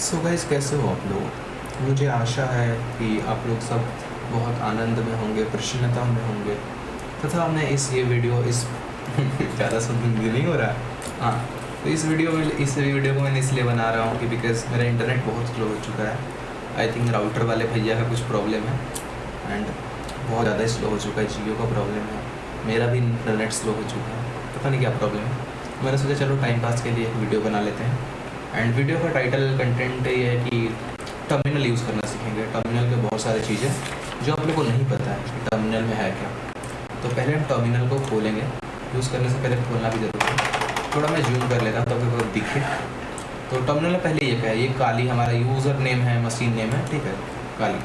So guys, कैसे हो आप लोग। मुझे आशा है कि आप लोग सब बहुत आनंद में होंगे, प्रसन्नता में होंगे तथा मैं ये वीडियो इस ज़्यादा सुनने नहीं हो रहा। हाँ, तो इस वीडियो को मैंने इसलिए बना रहा हूँ कि बिकॉज़ मेरा इंटरनेट बहुत स्लो हो चुका है। आई थिंक राउटर वाले भैया का कुछ प्रॉब्लम है एंड बहुत ज़्यादा स्लो हो चुका है। जियो का प्रॉब्लम है, मेरा भी इंटरनेट स्लो हो चुका है, पता नहीं क्या प्रॉब्लम है। मैंने सोचा चलो टाइम पास के लिए एक वीडियो बना लेते हैं। एंड वीडियो का टाइटल कंटेंट ये है कि टर्मिनल यूज़ करना सीखेंगे। टर्मिनल के बहुत सारी चीज़ें जो आप लोग को नहीं पता है कि टर्मिनल में है क्या। तो पहले हम टर्मिनल को खोलेंगे। यूज़ करने से पहले खोलना भी ज़रूरी है। थोड़ा मैं जूम कर लेता हूँ तो आपको दिखे। तो टर्मिनल में पहले ये क्या है, ये काली हमारा यूज़र नेम है, मशीन नेम है, ठीक है, काली।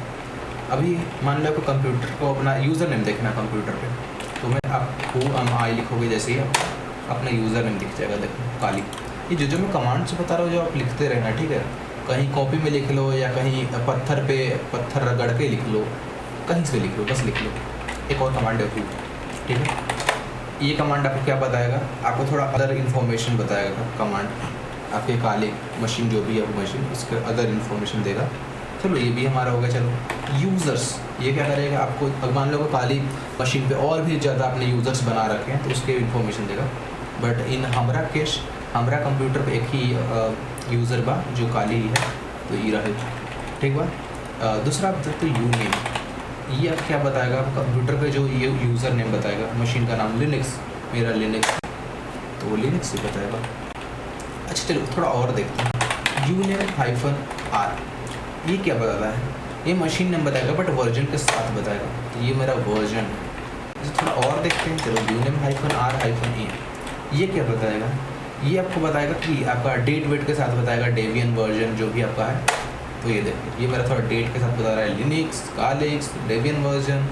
अभी मान लो आपको कंप्यूटर को अपना यूज़र नेम देखना है कंप्यूटर पे, तो मैं आप आई लिखोगे जैसे ही अपना यूज़र नेम दिख जाएगा। देखो काली। ये जो मैं कमांड्स बता रहा हूँ जो आप लिखते रहना, ठीक है। कहीं कॉपी में लिख लो या कहीं पत्थर रगड़ के लिख लो, कहीं से लिख लो, बस लिख लो। एक और कमांड है, ठीक है। ये कमांड आपको क्या बताएगा, आपको थोड़ा अदर इन्फॉर्मेशन बताएगा। कमांड आपके काले मशीन जो भी है वो मशीन उसके अदर इन्फॉर्मेशन देगा। चलो ये भी हमारा हो गया। चलो यूज़र्स, ये क्या करेगा आपको, अब मान लो काली मशीन पे और भी ज़्यादा आपने यूज़र्स बना रखे हैं तो उसके इन्फॉर्मेशन देगा। बट इन हमारा कंप्यूटर पे एक ही यूज़र बा जो काली ही है, तो ये रहे, ठीक बा। दूसरा आप देखते यू नेम, ये अब क्या बताएगा, कंप्यूटर पे जो ये यूज़र नेम बताएगा। मशीन का नाम लिनक्स, मेरा लिनक्स, तो वो लिनक्स ही बताएगा। अच्छा चलो थोड़ा और देखते हैं। यू नेम -r, ये क्या बताता है, ये मशीन नेम बताएगा बट वर्जन के साथ बताएगा, तो ये मेरा वर्जन है। थोड़ा और देखते हैं। चलो यू नेम -r-a, ये क्या बताएगा, ये आपको बताएगा कि आपका डेट वेट के साथ बताएगा, डेबियन वर्जन जो भी आपका है। तो ये देखो, ये मेरा थोड़ा डेट के साथ बता रहा है, लिनक्स, कालिक्स, डेबियन वर्जन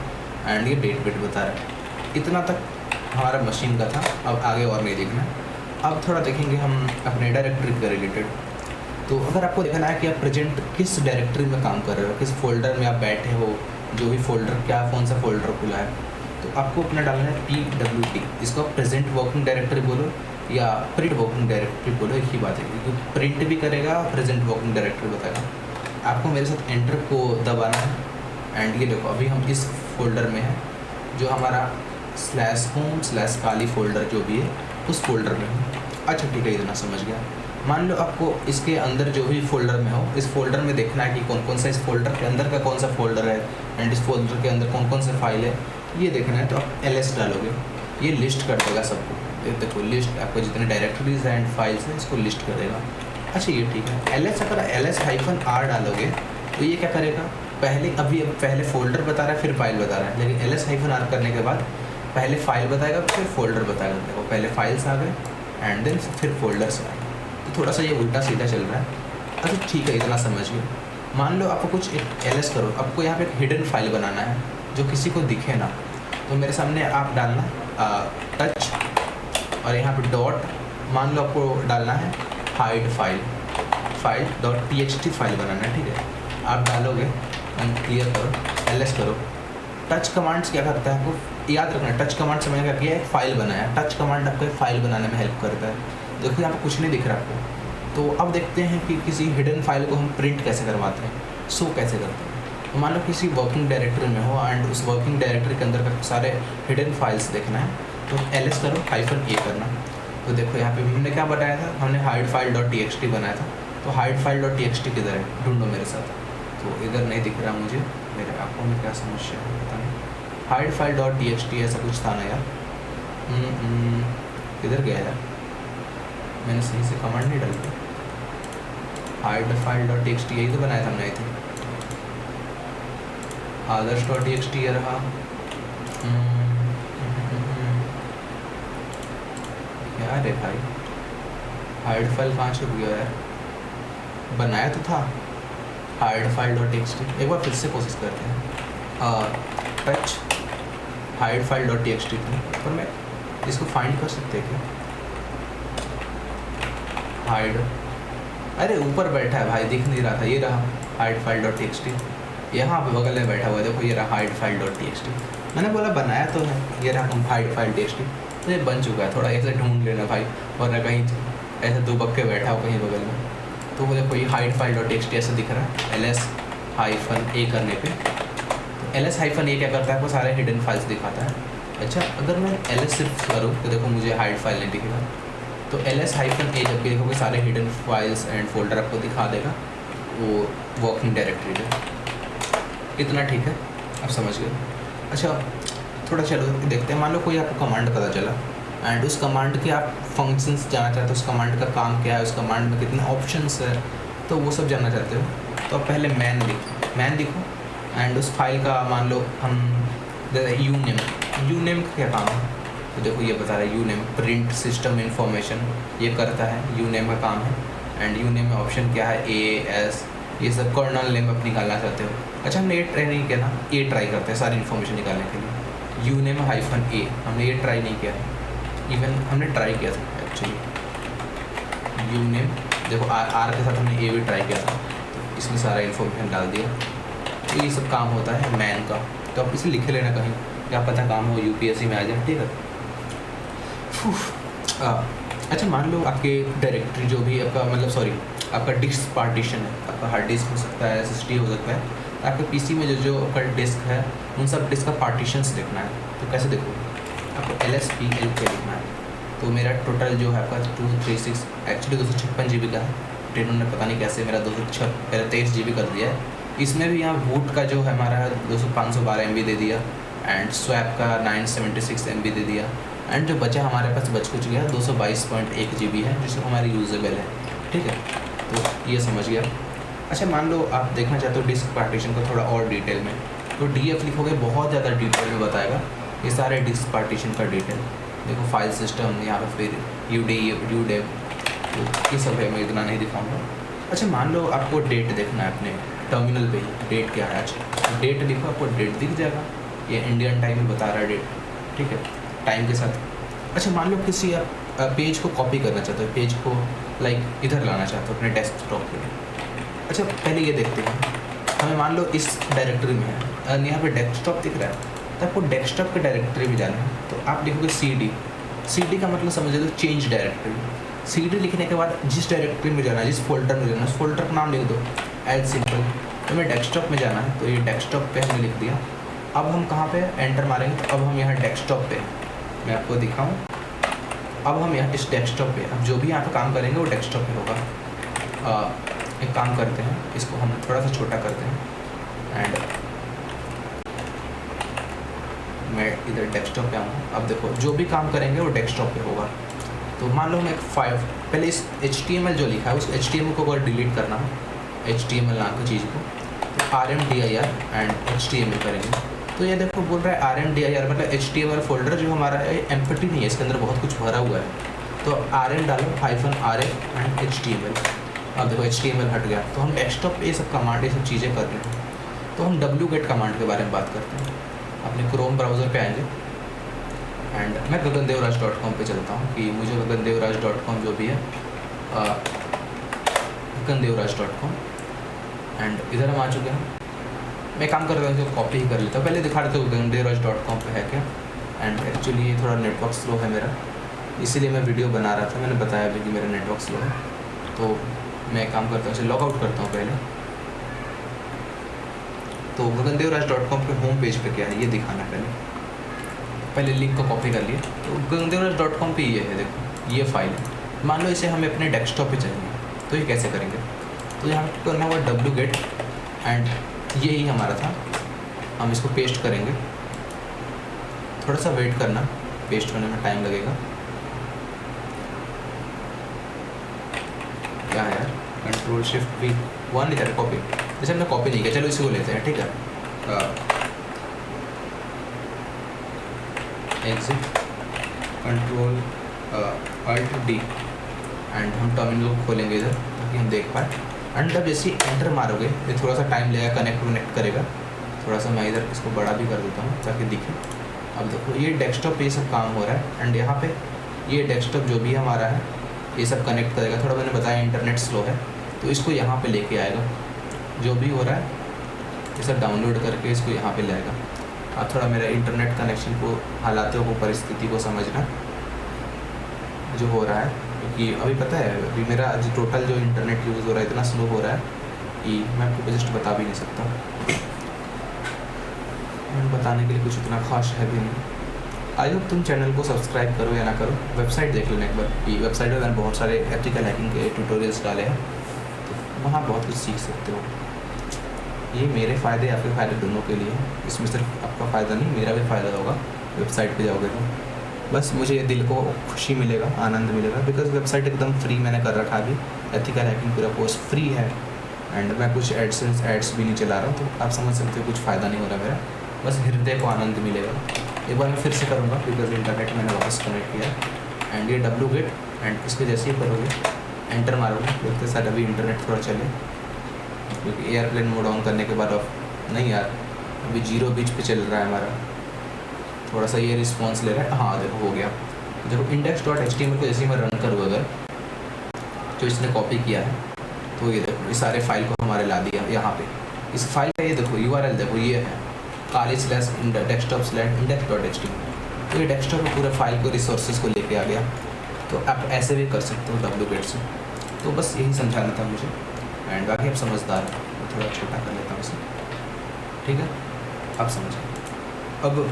एंड ये डेट वेट बता रहा है। इतना तक हमारा मशीन का था, अब आगे और नहीं देखना। अब थोड़ा देखेंगे हम अपने डायरेक्टरी के रिलेटेड। तो अगर आपको देखना है कि आप प्रेजेंट किस डायरेक्टरी में काम कर रहे हो, किस फोल्डर में आप बैठे हो, जो भी फोल्डर क्या कौन सा फोल्डर खुला है, तो आपको अपना डालना है PWD। इसको आप प्रेजेंट वर्किंग डायरेक्टरी बोलो या प्रिंट वर्किंग डायरेक्टरी बोलो, एक ही बात है, क्योंकि प्रिंट भी करेगा, प्रेजेंट वर्किंग डायरेक्टरी बताएगा। आपको मेरे साथ एंटर को दबाना है एंड ये देखो अभी हम इस फोल्डर में हैं जो हमारा /home/काली फोल्डर जो भी है उस फोल्डर में हूँ। अच्छा ठीक है, इतना समझ गया। मान लो आपको इसके अंदर जो भी फोल्डर में हो, इस फोल्डर में देखना है कि कौन कौन सा इस फोल्डर के अंदर का कौन सा फोल्डर है एंड इस फोल्डर के अंदर कौन कौन सा फाइल है, ये देखना है। तो आप LS डालोगे, ये लिस्ट कर देगा सबको। देखो लिस्ट आपको जितने डायरेक्टरीज एंड फाइल्स हैं इसको लिस्ट कर देगा। अच्छा ये ठीक है। अगर LS-R डालोगे तो ये क्या करेगा, पहले फोल्डर बता रहा है फिर फाइल बता रहा है, लेकिन LS-R करने के बाद पहले फाइल बताएगा फिर फोल्डर बताएगा। देखो पहले फाइल्स आ गए एंड देन फिर फोल्डर्स आए, तो थोड़ा सा ये उल्टा सीधा चल रहा है। अच्छा ठीक है, इतना समझ गए। मान लो आपको कुछ एक LS करो, आपको यहाँ पे एक हिडन फाइल बनाना है जो किसी को दिखे ना, तो मेरे सामने आप डालना टच और यहाँ पे डॉट, मान लो आपको डालना है हाइड .txt फाइल बनाना है, ठीक है। आप डालोगे एंड क्लियर करो, LS करो। टच कमांड्स क्या करता है, आपको याद रखना है, टच कमांड से मैंने क्या किया, एक फाइल बनाया। टच कमांड आपको एक फाइल बनाने में हेल्प करता है। देखो यहाँ पर कुछ नहीं दिख रहा आपको। तो अब देखते हैं कि किसी हिडन फाइल को हम प्रिंट कैसे करवाते हैं, शो कैसे करते हैं। तो मान लो किसी वर्किंग डायरेक्टरी में हो एंड उस वर्किंग डायरेक्टरी के अंदर का सारे हिडन फाइल्स देखना है, तो LS करो -A करना। तो देखो यहाँ पे हमने क्या बनाया था, हमने hidefile.txt बनाया था। तो hidefile.txt किधर है, ढूंढो मेरे साथ। तो इधर नहीं दिख रहा मुझे, मेरे आँखों में क्या समस्या है पता नहीं। hidefile.txt ऐसा कुछ था ना यार, किधर गया यार, मैंने सही से कमांड नहीं डाली। hidefile.txt यही तो बनाया था हमने, आई थिंक others.txt ये रहा। क्या रे भाई, हाइड फाइल कहाँ छुप गया है, बनाया तो था hidefile.txt। एक बार फिर से कोशिश करते हैं। टच hidefile.txt थी, पर मैं इसको फाइंड कर सकते हैं क्या, हाइड, अरे ऊपर बैठा है भाई, दिख नहीं रहा था। ये रहा hidefile.txt, यहाँ पे बगल में बैठा हुआ है, देखो ये रहा hidefile.txt। मैंने बोला बनाया तो है, ये रहा hidefile.txt। तो ये बन चुका है। थोड़ा ऐसे ढूंढ लेना भाई, वरना कहीं ऐसे दो बक्के बैठा हो कहीं बगल में। तो वो देखो ये हाइड फाइल डॉट टेक्स्ट ऐसे दिख रहा है ls-a करने पे। तो ls-a क्या करता है, आपको सारे हिडन फाइल्स दिखाता है। अच्छा, अगर मैं ls सिर्फ करूँ तो देखो मुझे हाइड फाइल नहीं दिखेगा। तो ls-a जब भी देखोगे सारे हिडन फाइल्स एंड फोल्डर आपको दिखा देगा वो वर्किंग डायरेक्टरी में। इतना ठीक है, आप समझ गए। अच्छा, थोड़ा चलो देखते हैं। मान लो कोई आपको कमांड पता चला एंड उस कमांड के आप फंक्शंस जानना चाहते हो, उस कमांड का काम क्या है, उस कमांड में कितने ऑप्शंस है, तो वो सब जानना चाहते हो। तो आप पहले मैन लिखो एंड उस फाइल का मान लो हम यूनेम का क्या काम है, तो देखो ये बता रहा है यूनेम प्रिंट सिस्टम इंफॉर्मेशन ये करता है, यूनेम का काम है। एंड यूनेम में ऑप्शन क्या है, AS, ये सब कर्नल नेम आप निकालना चाहते हो। अच्छा, हमने ये ट्राई नहीं किया ना, ये ट्राई करते हैं सारी इन्फॉर्मेशन निकालने के लिए। यूनेम -a हमने ये ट्राई नहीं किया है, इवन हमने ट्राई किया था एक्चुअली। यूनेम देखो आर के साथ हमने ए भी ट्राई किया था, तो इसमें सारा इन्फॉर्मेशन डाल दिया। तो ये सब काम होता है मैन का, तो आप इसे लिखे लेना कहीं, क्या पता काम हो UPSC में आ जाए, ठीक है। अच्छा, मान लो आपके डायरेक्टरी जो भी आपका आपका डिस्क पार्टीशन है, आपका हार्ड डिस्क हो सकता है, SSD हो सकता है, आपके PC में जो आपका डिस्क है उन सब डिस्क का पार्टीशंस लिखना है। तो कैसे देखो, आपको LSPL के लिखना है। तो मेरा टोटल जो है आपका 236 एक्चुअली 256 GB का है, ट्रेनर ने पता नहीं कैसे मेरा 23 GB कर दिया है। इसमें भी यहाँ बूट का जो है हमारा 512 MB दे दिया एंड स्वैप का 976 MB दे दिया एंड जो बचा हमारे पास बच कुछ गया 222.1 GB है, जिसको हमारी यूजेबल है, ठीक है। तो ये समझ गया। अच्छा, मान लो आप देखना चाहते हो डिस्क पार्टीशन को थोड़ा और डिटेल में, तो DF लिखोगे, बहुत ज़्यादा डिटेल में बताएगा ये सारे डिस्क पार्टीशन का डिटेल। देखो फाइल सिस्टम, यहाँ पे फिर UDEV, तो ये सब है, मैं इतना नहीं दिखाऊंगा। अच्छा, मान लो आपको डेट देखना है अपने टर्मिनल पे ही, डेट क्या है आज, डेट लिखो, आपको डेट दिख जाएगा। ये इंडियन टाइम में बता रहा है डेट, ठीक है, टाइम के साथ। अच्छा, मान लो किसी आप पेज को कॉपी करना चाहते हो, पेज को इधर लाना चाहते हो अपने डेस्कटॉप पे। अच्छा, पहले ये देखते हैं, हमें मान लो इस डायरेक्टरी में है, यहाँ पे डेस्कटॉप दिख रहा है, तो आपको डेस्कटॉप के डायरेक्टरी में जाना है। तो आप लिखोगे CD का मतलब समझ लो चेंज डायरेक्टरी। CD लिखने के बाद जिस डायरेक्टरी में जाना है, जिस फोल्डर में जाना है, उस फोल्डर का नाम लिख दो, एज सिंपल। तो मैं डेस्कटॉप में जाना है, तो ये डेस्कटॉप पे हमने लिख दिया। अब हम कहाँ पे एंटर मारेंगे, तो अब हम यहाँ डेस्कटॉप पे, मैं आपको दिखाऊँ, अब हम यहाँ इस डेस्कटॉप पे, अब जो भी यहाँ पे काम करेंगे वो डेस्कटॉप पे होगा। एक काम करते हैं, इसको हम थोड़ा सा छोटा करते हैं एंड मैं इधर डेस्कटॉप पे आऊँगा। अब देखो जो भी काम करेंगे वो डेस्कटॉप पे होगा। तो मान लो हम एक पहले इस HTML जो लिखा है उस HTML को अगर डिलीट करना हो, HTML नाम की चीज़ को, तो RMDIR एंड HTML करेंगे। तो ये देखो बोल रहा है RMDIR मतलब HTML फोल्डर जो हमारा है एम्प्टी नहीं है, इसके अंदर बहुत कुछ भरा हुआ है। तो RM डालो -RA एंड HTML। अब देखो HTML हट गया। तो हम डेस्कटॉप पे ये सब कमांड, ये सब चीज़ें कर रहे हैं। तो हम wget कमांड के बारे में बात करते हैं। अपने क्रोम ब्राउज़र पे आएंगे एंड मैं gagandevraj.com पे चलता हूँ कि मुझे gagandevraj.com जो भी है gagandevraj.com एंड इधर हम आ चुके हैं। मैं काम कर रहा हूँ, जो कॉपी ही कर लेता हूँ। पहले दिखा रहे थे gagandevraj.com पे है क्या, एंड एक्चुअली ये थोड़ा नेटवर्क स्लो है मेरा, इसीलिए मैं वीडियो बना रहा था। मैंने बताया भी कि मेरा नेटवर्क स्लो है। तो मैं काम करता हूँ, इसे लॉग आउट करता हूँ पहले। तो gagandevraj.com पे होम पेज पे क्या है ये दिखाना पहले लिंक को कॉपी कर लिए। तो gagandevraj.com पे ये है, देखो ये फाइल है। मान लो इसे हमें अपने डेस्कटॉप पे चाहिए, तो ये कैसे करेंगे, तो यहाँ पे करना होगा wget एंड ये ही हमारा था, हम इसको पेस्ट करेंगे। थोड़ा सा वेट करना, पेस्ट होने में टाइम लगेगा। क्या है यार, Ctrl+Shift+V1 इधर कॉपी, जैसे हमने कॉपी नहीं किया, चलो इसी को लेते हैं, ठीक है। एग्जिट Ctrl+Alt+D एंड हम टर्मिनल को खोलेंगे इधर ताकि हम देख पाए। एंड जब जैसे एंटर मारोगे ये थोड़ा सा टाइम लगेगा, कनेक्ट करेगा। थोड़ा सा मैं इधर इसको बड़ा भी कर देता हूँ ताकि दिखे। अब देखो ये डेस्कटॉप पे ये सब काम हो रहा है एंड यहाँ पे ये डेस्कटॉप जो भी हमारा है ये सब कनेक्ट करेगा। थोड़ा मैंने बताया इंटरनेट स्लो है, तो इसको यहाँ पे लेके आएगा। जो भी हो रहा है ये सब डाउनलोड करके इसको यहाँ पे लाएगा। आप थोड़ा मेरा इंटरनेट कनेक्शन को हालातों को, परिस्थिति को समझना जो हो रहा है। क्योंकि अभी पता है अभी मेरा आज टोटल जो इंटरनेट यूज़ हो रहा है इतना स्लो हो रहा है कि मैं आपको जस्ट बता भी नहीं सकता। बताने के लिए कुछ इतना खास है भी नहीं। आई होप तुम चैनल को सब्सक्राइब करो या ना करो। वेबसाइट देख लेना एक बार कि वेबसाइट में मैंने बहुत सारे एथिकल हैकिंग के ट्यूटोरियल्स डाले हैं, तो वहाँ बहुत कुछ सीख सकते हो। ये मेरे फ़ायदे या फिर फ़ायदे दोनों के लिए, इसमें सिर्फ आपका फ़ायदा नहीं मेरा भी फ़ायदा होगा। वेबसाइट पे जाओगे तो बस मुझे दिल को खुशी मिलेगा, आनंद मिलेगा, बिकॉज वेबसाइट एकदम फ्री मैंने कर रखा है। अभी एथिकल हैकिंग पूरा कोर्स फ्री है एंड मैं कुछ एड्स भी नहीं चला रहा हूँ, तो आप समझ सकते हो कुछ फ़ायदा नहीं हो रहा मेरा, बस हृदय को आनंद मिलेगा। एक बार मैं फिर से करूँगा बिकॉज इंटरनेट मैंने वापस कनेक्ट किया एंड ये wget एंड इसके जैसे ही करोगे एंटर मारोगे देखते साथ अभी इंटरनेट थोड़ा चले, क्योंकि एयरप्लेन मोड ऑन करने के बाद अब नहीं यार अभी 0 बीच पे चल रहा है हमारा, थोड़ा सा ये रिस्पॉन्स ले रहा है। हाँ देखो हो गया। देखो index.html को जैसे ही मैं रन करूँ अगर जो इसने कॉपी किया है तो ये देखो इस सारे फाइल को हमारे ला दिया यहाँ पे। इस फाइल का ये देखो URL देखो ये है /desktop/index.html, तो ये डेस्कटॉप में पूरे फाइल को रिसोर्सेज को लेके आ गया। तो आप ऐसे भी कर सकते हो wget से। तो बस यही समझाना था मुझे एंड बाकी आप समझदार हो, मैं थोड़ा छोटा कर लेता हूँ इसे, ठीक है आप समझे। अब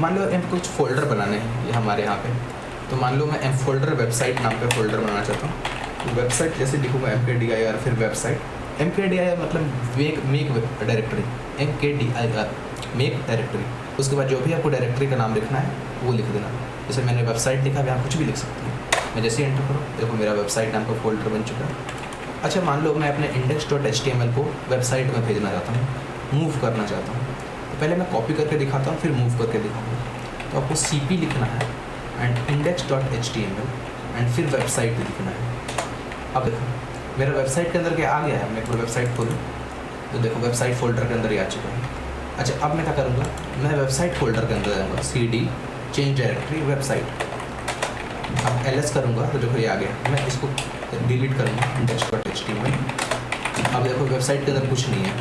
मान लो हम कुछ फोल्डर बनाने हैं ये हमारे यहाँ पे, तो मान लो मैं एम फोल्डर वेबसाइट नाम का फोल्डर बनाना चाहता हूँ। तो वेबसाइट जैसे लिखूँगा mkdir फिर वेबसाइट, mkdir मतलब make directory, mkdir make directory. उसके बाद जो भी आपको डायरेक्टरी का नाम लिखना है वो लिख देना। जैसे मैंने वेबसाइट लिखा है, आप कुछ भी लिख सकते हैं। मैं जैसे एंटर करूँ देखो मेरा वेबसाइट नाम का फोल्डर बन चुका है। अच्छा मान लो मैं अपने index.html को वेबसाइट में भेजना चाहता हूँ, मूव करना चाहता हूँ, तो पहले मैं कॉपी करके दिखाता हूँ फिर मूव करके दिखाऊँगा। तो आपको cp लिखना है एंड index.html एंड फिर वेबसाइट लिखना है। अब देखो मेरा वेबसाइट के अंदर क्या आ गया है, मैं एक वेबसाइट खोलूँ तो देखो वेबसाइट फोल्डर के अंदर ही आ चुका है। अच्छा अब मैं क्या करूँगा, मैं वेबसाइट फोल्डर के अंदर जाऊँगा, cd चेंज डायरेक्टरी वेबसाइट। अब ls करूँगा तो देखो ये आ गया, मैं इसको डिलीट करूँगा index.html। अब देखो वेबसाइट के अंदर कुछ नहीं है।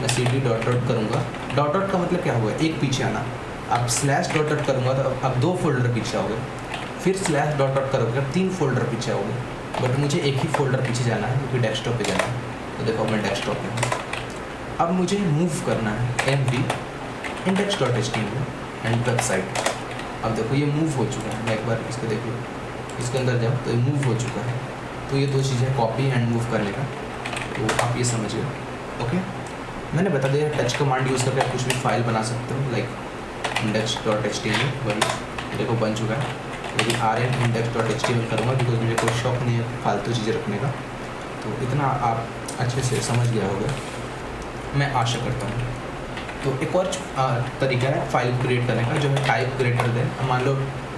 मैं cd डॉट करूँगा, डॉट का मतलब क्या हुआ एक पीछे आना। अब स्लैश डॉट करूँगा तो अब 2 फोल्डर पीछे आओगे, फिर स्लैश डॉट करोगे 3 फोल्डर पीछे आओगे, बट मुझे एक ही फोल्डर पीछे जाना है क्योंकि डेस्कटॉप पे जाना है। तो देखो मैं डेस्कटॉप पे हूँ। अब मुझे मूव करना है mv index.html एंड वेबसाइट। अब देखो ये मूव हो चुका है, मैं एक बार इसको देख लो, इसके अंदर जाओ तो ये मूव हो चुका है। तो ये 2 चीज़ें कॉपी एंड मूव करने का, तो आप ये समझिए। ओके मैंने बता दिया टच कमांड यूज़ करके आप कुछ भी फाइल बना सकते हो, लाइक index.html वही देखो बन चुका है। लेकिन rm index.html करूँगा बिकॉज मुझे कोई शौक नहीं है फालतू चीज़ें रखने का। तो इतना आप अच्छे से समझ गया होगा मैं आशा करता हूँ। तो एक और तरीका है फाइल क्रिएट करने का जो है टाइप ग्रेटर देन। मान लो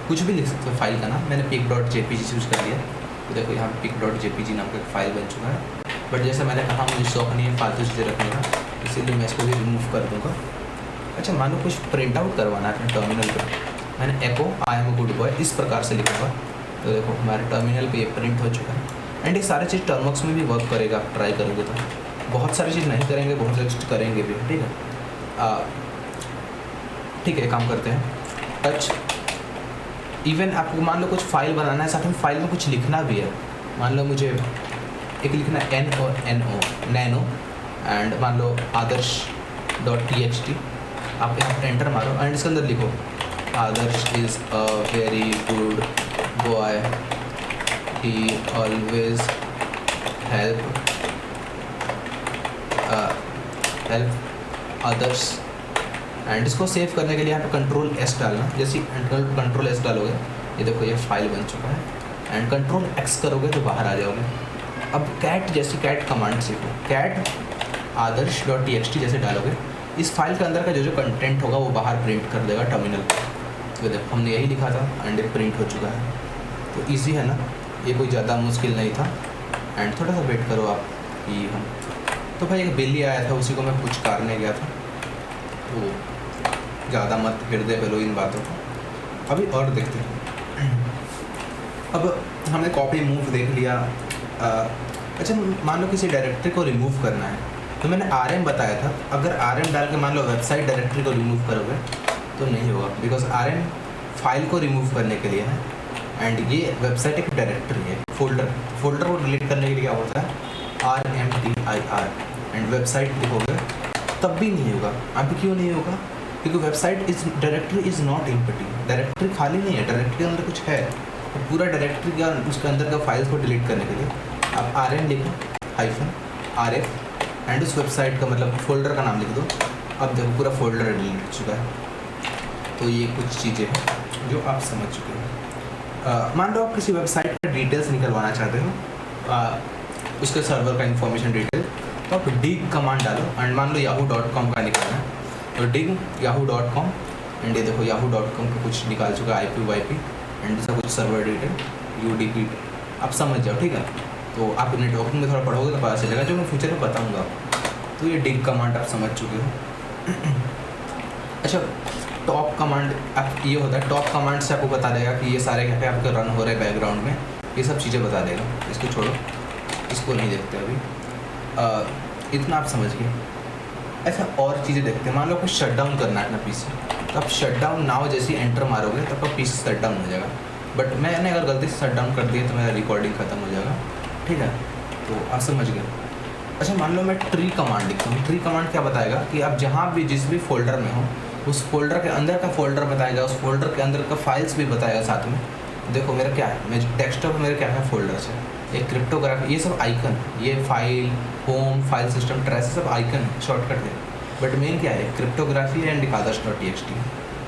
कुछ भी लिख सकते हो फाइल का नाम, मैंने pic.jpg यूज़ कर लिया। तो देखो यहाँ pic.jpg नाम का एक फाइल बन चुका है। बट जैसे मैंने कहा मुझे शौक नहीं है फालतू चीज़ें रखने का, इसीलिए मैं इसको भी रिमूव कर दूँगा। अच्छा मान लो कुछ प्रिंट आउट करवाना है अपने टर्मिनल पर, मैंने echo I am a good boy इस प्रकार से लिखूँगा। तो देखो हमारे टर्मिनल पे ये प्रिंट हो चुका है एंड ये सारी चीज़ टर्मवर्क्स में भी वर्क करेगा, आप ट्राई करोगे तो। बहुत सारी चीज़ नहीं करेंगे, बहुत सारी चीज़ करेंगे भी, ठीक है। ठीक है काम करते हैं टच। इवन आपको मान लो कुछ फाइल बनाना है, साथ में फाइल में कुछ लिखना भी है। मान लो मुझे एक लिखना है नैनो एंड मान लो आदर्श.txt। आप यहाँ पर एंटर मारो एंड इसके अंदर लिखो Adarsh is a very good boy, he always help others. And इसको सेव करने के लिए यहाँ पे Ctrl+S डालना। जैसे Ctrl+S डालोगे ये देखो ये फाइल बन चुका है एंड Ctrl+X करोगे तो बाहर आ जाओगे। अब कैट जैसी कैट कमांड सीखो, कैट आदर्श.txt जैसे डालोगे इस फाइल के अंदर का जो कंटेंट होगा वो बाहर प्रिंट कर देगा टर्मिनल पर। तो देखो हमने यही लिखा था एंड ये प्रिंट हो चुका है। तो ईजी है ना, ये कोई ज़्यादा मुश्किल नहीं था। एंड थोड़ा सा वेट करो आप कि हम तो भाई एक बिल्ली आया था उसी को मैं पुचकारने गया था, तो ज़्यादा मत हृदय पे लो इन बातों को। अभी और देखते हैं। अब हमने कॉपी मूव देख लिया। अच्छा मान लो किसी डायरेक्टरी को रिमूव करना है तो मैंने rm बताया था। अगर rm डाल के मान लो वेबसाइट डायरेक्टरी को रिमूव करोगे तो नहीं होगा, बिकॉज rm फाइल को रिमूव करने के लिए है एंड ये वेबसाइट एक डायरेक्टरी है, फोल्डर को डिलीट करने के लिए क्या होता है RMDIR, एंड वेबसाइट लिखोगे तब भी नहीं होगा। अभी क्यों नहीं होगा? क्योंकि website is directory is not empty, directory खाली नहीं है, डायरेक्टरी के अंदर कुछ है। तो पूरा डायरेक्टरी का उसके अंदर का फाइल्स को डिलीट करने के लिए आप RM लिखो -RF एंड उस वेबसाइट का मतलब फोल्डर का नाम लिख दो। अब देखो पूरा फोल्डर डिलीट हो चुका है। तो ये कुछ चीज़ें हैं जो आप समझ चुके हैं। मान लो आप किसी वेबसाइट का डिटेल्स निकलवाना चाहते हो, उसके सर्वर का इंफॉर्मेशन डिटेल, तो आप dig कमांड डालो एंड मान लो yahoo.com का निकालना है तो dig yahoo.com एंड ये देखो yahoo.com का कुछ निकाल चुका है IP एंड दूसरा कुछ सर्वर डिटेल UDP, आप समझ जाओ, ठीक है। तो आप नेटवर्किंग में थोड़ा पढ़ोगे तो पता चलेगा, जो मैं फ्यूचर में बताऊँगा। तो ये dig कमांड आप समझ चुके हो। अच्छा, टॉप कमांड आप ये होता है, टॉप कमांड से आपको बता देगा कि ये सारे क्या क्या आपके रन हो रहे हैं बैकग्राउंड में, ये सब चीज़ें बता देगा। इसको छोड़ो, इसको नहीं देखते अभी, इतना आप समझ गए। ऐसा और चीज़ें देखते हैं, मान लो आपको शट डाउन करना है अपना PC, तो आप शट डाउन नाउ जैसे एंटर मारोगे तो आपका PC शट डाउन हो जाएगा। बट मैंने अगर गलती से शट डाउन कर दिया तो मेरा रिकॉर्डिंग ख़त्म हो जाएगा, ठीक है। तो आप समझ गए। अच्छा, मान लो मैं ट्री कमांड लिखता हूँ। ट्री कमांड क्या बताएगा कि आप जहाँ भी जिस भी फोल्डर में हो उस फोल्डर के अंदर का फोल्डर बताएगा, उस फोल्डर के अंदर का फाइल्स भी बताएगा साथ में। देखो मेरा क्या है, मैं डेस्कटॉप में मेरे क्या क्या फोल्डर्स है, एक क्रिप्टोग्राफी, ये सब आइकन, ये file, home, file system, trace, सब आइकन शॉर्टकट है। बट मेन क्या है, क्रिप्टोग्राफी एंड others.txt।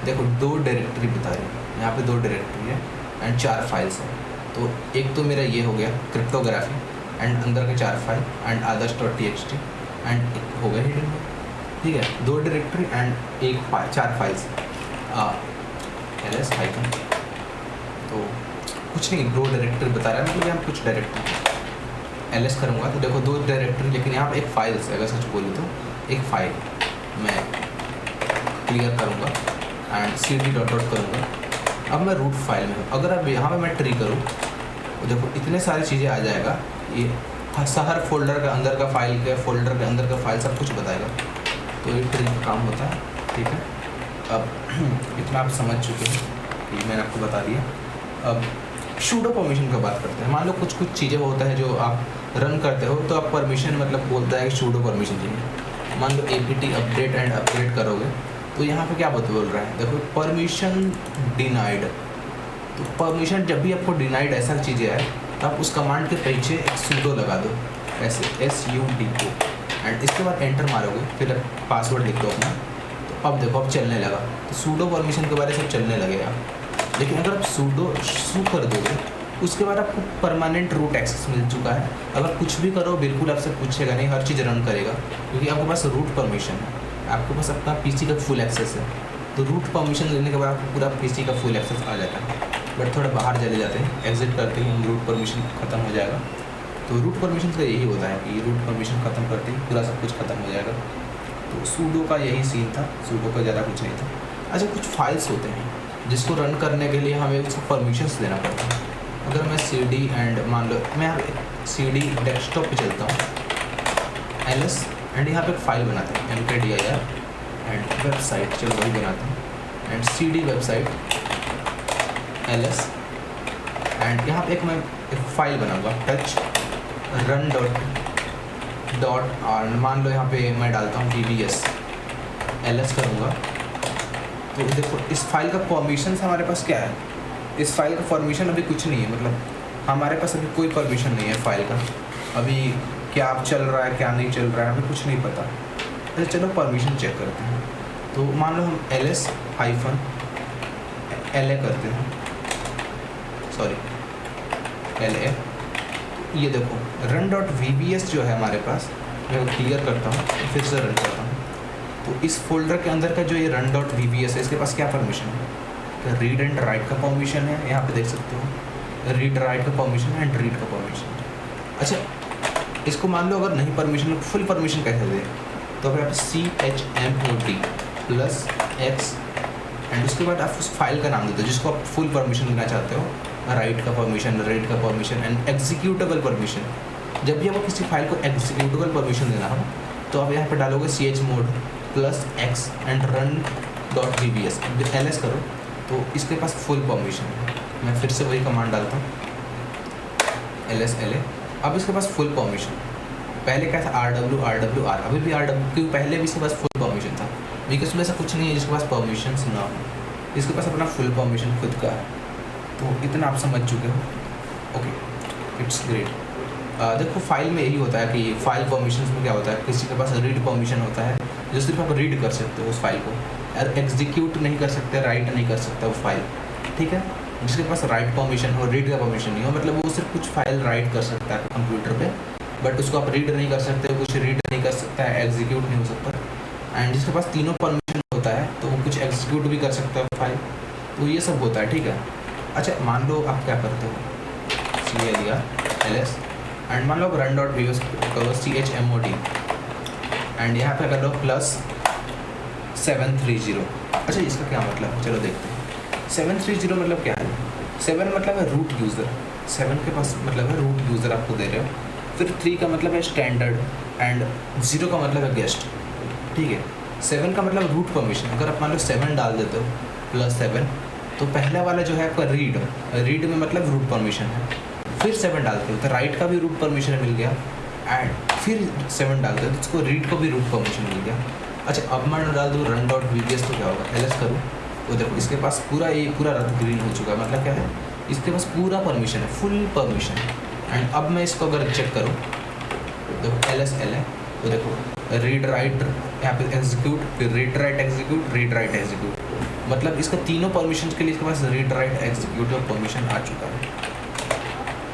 देखो 2 डायरेक्टरी बता रही है, यहाँ पे 2 डायरेक्टरी है एंड 4 फाइल्स है। तो एक तो मेरा ये हो गया क्रिप्टोग्राफी एंड अंदर के 4 फाइल एंड others.txt एंड एक हो गया हिडन, ठीक है। 2 डायरेक्टरी एंड एक 4 फाइल्स ls आइकन। तो कुछ नहीं, 2 डायरेक्टरी बता रहा है, मतलब यहाँ कुछ डायरेक्टरी ls करूँगा तो देखो 2 डायरेक्टरी, लेकिन यहाँ पे एक फाइल है। अगर सच बोलूँ तो एक फाइल मैं क्लियर करूँगा एंड cd डॉट करूँगा। अब मैं रूट फाइल में हूँ। अगर अब यहाँ पे मैं ट्री करूँ तो देखो इतने सारी चीज़ें आ जाएगा, ये हर फोल्डर के अंदर का फाइल के फोल्डर के अंदर का फाइल सब कुछ बताएगा। तो ये ट्री का काम होता है, ठीक है। अब इतना आप समझ चुके हैं कि मैंने आपको बता दिया। अब शूडो परमिशन का बात करते हैं। मान लो कुछ चीज़ें होता है जो आप रन करते हो तो आप परमिशन मतलब बोलता है कि शूडो परमिशन चाहिए। मान लो apt अपडेट एंड अपग्रेड करोगे तो यहाँ पे क्या बोल रहा है, देखो परमिशन डिनाइड। तो परमिशन जब भी आपको डिनाइड ऐसा चीज़ें है तो आप उस कमांड के पीछे एक सूडो लगा दो, ऐसे SUDO एंड इसके बाद एंटर मारोगे, फिर पासवर्ड लिख दो अपना। तो अब देखो अब चलने लगा। तो सूडो परमिशन के बारे में सब चलने लगेगा। लेकिन अगर आप सूडो कर दोगे उसके बाद आपको परमानेंट रूट एक्सेस मिल चुका है। अगर कुछ भी करो बिल्कुल आपसे पूछेगा नहीं, हर चीज़ रन करेगा क्योंकि आपके पास रूट परमिशन है, आपके पास अपना PC का फुल एक्सेस है। तो रूट परमिशन लेने के बाद आपको पूरा PC का फुल एक्सेस आ जाता है। बट थोड़ा बाहर चले जाते हैं, एग्जिट करते ही रूट परमिशन ख़त्म हो जाएगा। तो रूट परमिशन का यही होता है कि रूट परमिशन ख़त्म करते ही पूरा सब कुछ ख़त्म हो जाएगा। तो सूडो का यही सीन था, सूडो का ज़्यादा कुछ नहीं था। अच्छा, कुछ फाइल्स होते हैं जिसको रन करने के लिए हमें उसको परमिशंस देना पड़ता है। अगर मैं CD एंड मान लो मैं CD डेस्कटॉप पे चलता हूँ ls एंड यहाँ पे एक फाइल बनाते हैं mkdir एंड वेबसाइट, चलो वही बनाते हैं and CD website ls and यहाँ पे एक मैं एक फाइल बनाऊँगा टच run डॉट आर। मान लो यहाँ पे मैं डालता हूँ VBS ls करूँगा। तो देखो इस फाइल का परमिशन हमारे पास क्या है, इस फाइल का परमिशन अभी कुछ नहीं है, मतलब हमारे पास अभी कोई परमिशन नहीं है फाइल का। अभी क्या आप चल रहा है क्या नहीं चल रहा है हमें कुछ नहीं पता। तो चलो परमिशन चेक करते हैं। तो मान लो हम ls -la करते हैं, सॉरी LA। ये देखो run.vbs जो है हमारे पास, मैं क्लियर करता हूँ फिर से रन करता हूँ। तो इस फोल्डर के अंदर का जो ये run.vbs है इसके पास क्या परमिशन है, रीड एंड राइट का परमिशन है, यहाँ पे देख सकते हो रीड राइट का परमिशन है एंड रीड का परमिशन। अच्छा, इसको मान लो अगर नहीं परमिशन, फुल परमिशन कैसे दे, तो अगर आप chmod +x एंड उसके बाद आप उस फाइल का नाम दे दो जिसको आप फुल परमिशन देना चाहते हो, राइट का परमिशन, रीड का परमिशन एंड एग्जीक्यूटेबल परमिशन। जब भी आपको किसी फाइल को एग्जीक्यूटेबल परमिशन देना हो तो आप यहाँ पे डालोगे chmod +x and run.vbs ls करो तो इसके पास फुल परमिशन है। मैं फिर से वही कमांड डालता हूँ LSLA। अब इसके पास फुल परमिशन, पहले क्या था RWR, अभी भी RW, क्योंकि पहले भी इसके पास फुल परमिशन था, बिकॉज में ऐसा कुछ नहीं है जिसके पास परमिशन ना हो, इसके पास अपना फुल परमिशन खुद का है। तो इतना आप समझ चुके हो, ओके, इट्स ग्रेट। देखो फाइल में यही होता है कि फाइल परमिशन में क्या होता है, किसी के पास रीड परमिशन होता है जो सिर्फ आप रीड कर सकते हो उस फाइल को, एग्जीक्यूट नहीं कर सकते, राइट नहीं कर सकता वो फाइल, ठीक है। जिसके पास राइट परमिशन हो, रीड का परमिशन नहीं हो, मतलब वो सिर्फ कुछ फाइल राइट कर सकता है कंप्यूटर पे, बट उसको आप रीड नहीं कर सकते, कुछ रीड नहीं कर सकता है, एग्जीक्यूट नहीं हो सकता। एंड जिसके पास तीनों परमिशन होता है तो वो कुछ एग्जीक्यूट भी कर सकता है फाइल, तो ये सब होता है, ठीक है। अच्छा, मान लो आप क्या करते हो, CLS एंड मान लो आप रन डॉट वीडियोस करो CHMOD एंड यहाँ पे कर लो +730। अच्छा, इसका क्या मतलब, चलो देखते हैं। 730 मतलब क्या है, 7 मतलब है रूट यूज़र, 7 के पास मतलब है रूट यूज़र आपको दे रहे हो, फिर 3 का मतलब है स्टैंडर्ड एंड 0 का मतलब है गेस्ट, ठीक है। 7 का मतलब रूट परमिशन, अगर आप मान लो 7 डाल देते हो +7, तो पहला वाला जो है आपका रीड में मतलब रूट परमिशन है, फिर 7 डालते हो तो राइट का भी रूट परमिशन मिल गया, एंड फिर 7 डालते हो तो इसको रीड को भी रूट परमिशन मिल गया। अच्छा, अब मैं डाल दूँ रन डॉट VBS तो क्या होगा, LS करूँ तो देखो इसके पास पूरा ग्रीन हो चुका है, मतलब क्या है, इसके पास पूरा परमिशन है, फुल परमिशन। एंड अब मैं इसको अगर चेक करूँ, देखो LSLA, तो देखो रीड राइट, यहाँ पे एग्जीक्यूट, फिर read write execute, read write execute, मतलब इसका तीनों परमिशन के लिए इसके पास रीड राइट एग्जीक्यूट और परमिशन आ चुका है।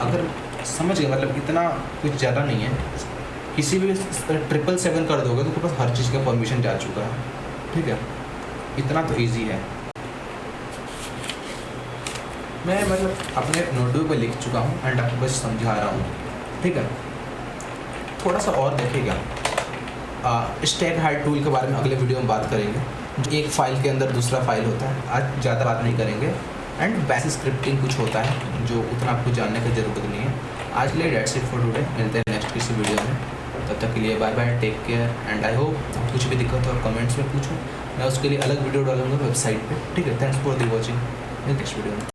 अगर समझ गए, मतलब इतना कुछ ज़्यादा नहीं है, किसी भी 777 कर दोगे तो उसके पास हर चीज़ का परमिशन जा चुका है, ठीक है। इतना तो ईजी है, मैं मतलब अपने नोटबुक पे लिख चुका हूँ एंड आपको बस समझा रहा हूँ, ठीक है। थोड़ा सा और देखेगा, स्टैक हाइड टूल के बारे में अगले वीडियो में बात करेंगे। एक फाइल के अंदर दूसरा फाइल होता है, आज ज़्यादा बात नहीं करेंगे। एंड बैश स्क्रिप्टिंग कुछ होता है जो उतना आपको जानने की ज़रूरत नहीं है। आज के लिए डेट्स इट फॉर टुडे, मिलते हैं नेक्स्ट किसी वीडियो में, तब तक के लिए bye bye, take care and I hope कुछ भी दिक्कत हो कमेंट्स में पूछो, मैं उसके लिए अलग वीडियो डालूंगा वेबसाइट पे, ठीक है। Thanks for the watching, next video में।